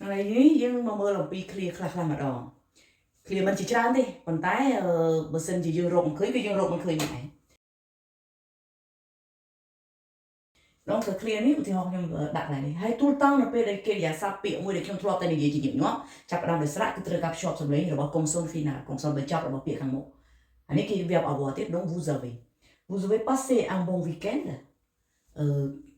ngày ấy nhưng mà mơ là bị clear khla mà đỏ clear mình chỉ tràn đi còn tái bờ sân chỉ dương rộng khơi cái dương rộng mình khơi nhảy donc clear này thì họ đặt lại hay tout le temps nó phải cái giá sắp bị mua để không thua tay này gì nhiều nữa chắc là để sẵn cái trường shop xong lấy rồi bảo console final console bên trong là bảo bị hàng mộ anh ấy cái việc ở bộ tiếp donc vous avez passé un bon week-end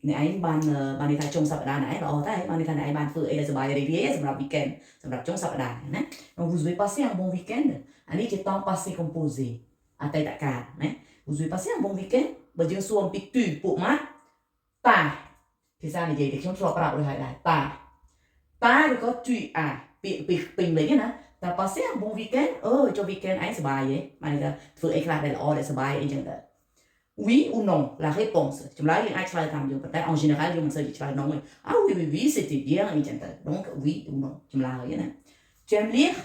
này ban ban đi thay trongสัปดาห์ไหนเราได้ban đi thayไหนbanฝึกอะไรสบายดีๆสำหรับ weekend สำหรับช่วงสัปดาห์นะ donc vous avez passé un bon week-end อันนี้จะต้อง passé composé อតីตการนะ vous avez passé un bon week-end បើយើងសួរអំពីទូពួកម៉ាក់តាភាសានិយាយដែលខ្ញុំធ្លាប់ប្រាប់រួចហើយដែរតាឬក៏ទូអាពាក្យពេញលេងណាតែ passé un bon week-end ចូល weekend ឯងសบายទេបានន័យថាធ្វើអីខ្លះដែលល្អដែលសบายអីចឹងទៅ oui ou non la réponse ចម្លើយយើងអាចឆ្លើយតាមយើងប៉ុន្តែ en général យើងមិនសូវឆ្លើយ non ទេ ah oui oui oui c'était bien អីចឹងទៅ donc oui ou non ចម្លើយណា tu aimes lire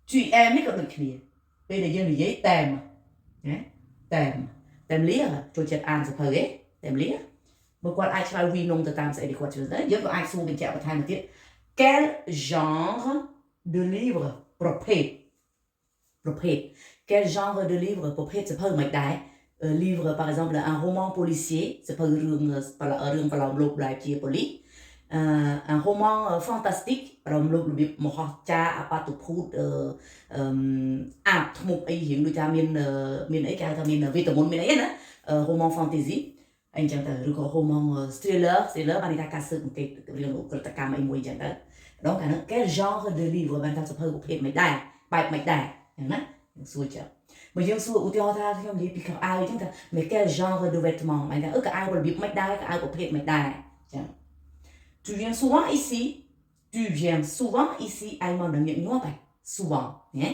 tu aimes នេះក៏ដូចគ្នាពេលដែលយើងនិយាយតែមណាតែម lire ចូលចិត្តអានសភៅទេតែម lire បើគាត់អាចឆ្លើយ oui non ទៅតាមស្អីដែលគាត់ជឿទៅយើងក៏អាចសួរបញ្ជាក់បន្ថែមមកទៀត quel genre de livre ប្រភេទ quel genre de livre ប្រភេទសភៅមិនដែរlivre par exemple un roman policier សភៅរឿងប្រឡំលោកដែលជាប៉ូលីសun roman fantastique ប្រឡំលោករបៀបមហោចាអបតុភូតអាបធ្មប់អីរៀងដូចថាមានអីគេហៅថាមានវីតាមីនមានអីណា roman fantasy អីចឹងទៅឬក៏ roman thriller បានន័យថាការស៊ើបអង្កេតរឿងឧក្រិដ្ឋកម្មអីមួយចឹងទៅdoncអានោះ quel genre de livre បានថាសភៅប្រភេទមិនដែរបែបមិនដែរចឹងណាសួរចឹងបើយើងសួរឧទាហរណ៍ថាខ្ញុំនិយាយពីខោអាវអញ្ចឹងថា mais quel genre de vêtements ហមថាកៅអៅរបៀបមិនដែរកៅអៅប្រភេទមិនដែរចឹង tu viens souvent ici ឯងមកនឹងញឹកញាប់ហ៎ souvent ណា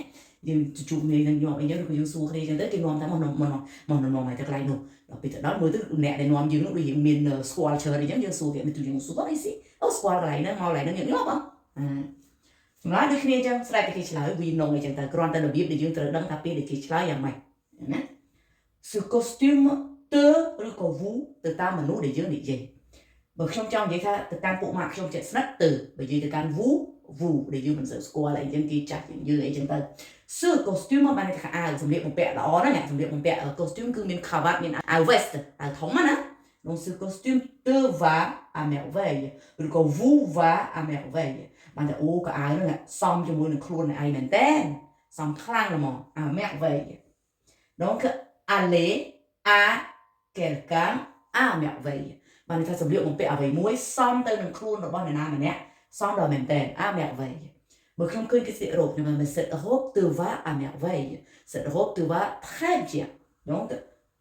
យើងជួបគ្នានឹងញាប់អីចឹងឬក៏យើងសួរគ្នាចឹងទៅគេនាំថាមកនាំឲ្យទៅកន្លែងនោះដល់ពេលទៅដល់មើលទៅអ្នកដែលនាំយើងនោះដូចមានស្គាល់ច្រើនអីចឹងយើងសួរគេ tu viens souvent ici ស្គាល់កន្លែងហ្នឹងមកកន្លែងហ្នឹងញឹកញាប់ហ៎ចម្លើយដូចគ្នាចឹងស្រេចតែគេឆ្លើយ oui non អីចឹងទៅគ្រាន់តែរបៀបដែលយើងត្រូវដឹងថាពេលដែលគេឆ្លើយយ៉ាងម៉េចណា ce costume te ឬក៏ vous ទៅតាមមនុស្សដែលយើងនិយាយបើខ្ញុំចង់និយាយថាទៅតាមពួកម៉ាក់ខ្ញុំចិត្តស្និទ្ធទៅបើនិយាយទៅកាន់ vous ដែលយើងមិនសូវស្គាល់អីចឹងគេចាស់យើងអីចឹងទៅ ce costume បានតែខោអាវសម្លៀកបំពាក់ល្អណាស់សម្លៀកបំពាក់ costume គឺមាន cravate មានអាវ vest អាវធំណា donc ce costume te va à merveille ឬក៏ vous va à merveille បានតែអូកៅអៅហ្នឹងសំជាមួយនឹងខ្លួនឯងមែនតើសំខ្លាំងហ្មងអា merveille donc aller à quelqu'un à merveille បានថាសម្លៀកបំពាក់អ្វីមួយសំទៅនឹងខ្លួនរបស់អ្នកណាម្នាក់សំដល់មែនតើ à merveille បើខ្ញុំឃើញគេស្លៀក robe ខ្ញុំថា cette robe te va à merveille cette robe te va très bien donc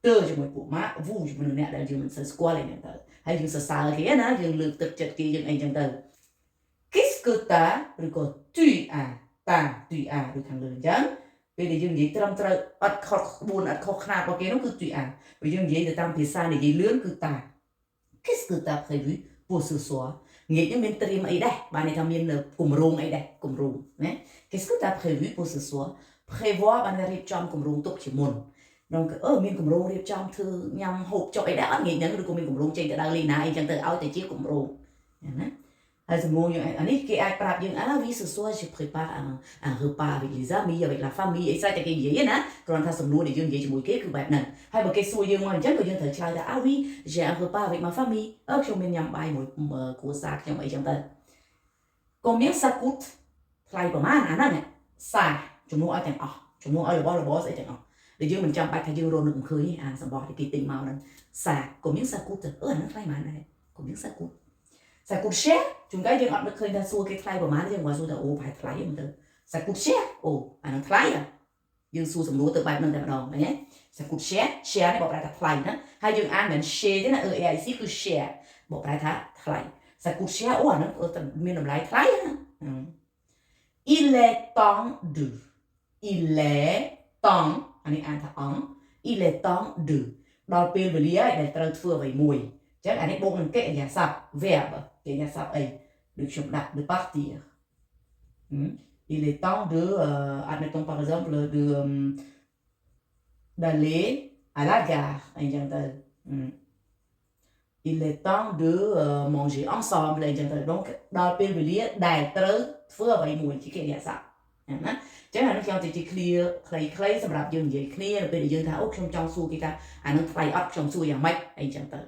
te ជាមួយពួកម៉ាក់ vous ជាមួយនឹងអ្នកដែលយើងមិនសូវស្គាល់អីហ្នឹងទៅហើយយើងសរសើរគេណាយើងលើកទឹកចិត្តគេយើងអីចឹងទៅqu'est-ce que t'as ឬក៏ tu as tu as ដូចខាងលើអញ្ចឹងពេលដែលយើងនិយាយត្រឹមត្រូវអត់ខុសក្បួនអត់ខុសខ្នាតរបស់គេនោះគឺ tu as ពេលយើងនិយាយទៅតាមភាសានិយាយលឿនគឺ ta qu'est-ce que t'as prévu pour ce soir ងាកនេះមានត្រៀមអីដែរបានន័យថាមានគម្រោងអីដែរគម្រោងណា qu'est-ce que t'as prévu pour ce soir prévoir បានរៀបចំគម្រោងទុកជាមុនdonc មានគម្រោងរៀបចំធ្វើញ៉ាំហូបចុកអីដែរអត់ងាកហ្នឹងឬក៏មានគម្រោងចេញទៅដើរលេងណាអីចឹងទៅឲ្យតែជាគម្រោងណាហើយសំណួរយើងអានេះគេអាចប្រាប់យើងoui ce soir je prépare un repas avec les amis avec la famille អីស្រេចតែគេនិយាយណាគ្រាន់ថាសំណួរដែលយើងនិយាយជាមួយគេគឺបែបហ្នឹងហើយបើគេសួរយើងមកអញ្ចឹងក៏យើងត្រូវឆ្លើយថាoui j'ai un repas avec ma famille ខ្ញុំមានញ៉ាំបាយមួយគ្រួសារខ្ញុំអីចឹងទៅ combien ça coûte ថ្លៃប្រហែលអាហ្នឹងសាជំនួសឲ្យទាំងអស់ជំនួសឲ្យរបស់ស្អីទាំងអស់ដែលយើងមិនចាំបាច់ថាយើងរកនឹកមិនឃើញទេអាសម្បត្តិគេទិញមកហ្នឹងសា combien ça coûte អាហ្នឹងថ្លៃប៉ុន្មានដែរ combien ça coûte ça coûte cher ជួនកាលយើងអត់នឹកឃើញថាសួរគេថ្លៃប្រហែលយើងគាត់សួរថាអូប្រហែលថ្លៃហ្នឹងទៅ ça coûte cher អូអាហ្នឹងថ្លៃយើងសួរសំណួរទៅបែបហ្នឹងតែម្ដងឃើញទេ ça coûte cher នេះបកប្រែថាថ្លៃណាហើយយើងអានមិន cher ទេណាAIC គឺ cher បកប្រែថាថ្លៃ ça coûte cher អូអាហ្នឹងមានតម្លៃថ្លៃណា il est temps de il est temps អានេះអានថាអង្គ il est temps de ដល់ពេលវេលាហើយដែលត្រូវធ្វើអ្វីមួយចឹងអានេះបូកនឹងកិរិយាសព្ទ verb កិរិយាសព្ទអីដូចខ្ញុំដាក់ de partir il est temps de admettons par exemple de d'aller à la gare អីចឹងទៅ il est temps de manger ensemble អញ្ចឹងទៅ donc ដល់ពេលវេលាដែលត្រូវធ្វើអ្វីមួយជាកិរិយាសព្ទណាចឹងអានេះខ្ញុំទៅជា clear ខ្លីៗសម្រាប់យើងនិយាយគ្នាពេលដែលយើងថាអូខ្ញុំចង់សួរគេថាអានឹងថ្លៃអត់ខ្ញុំសួរយ៉ាងម៉េចអីចឹងទៅ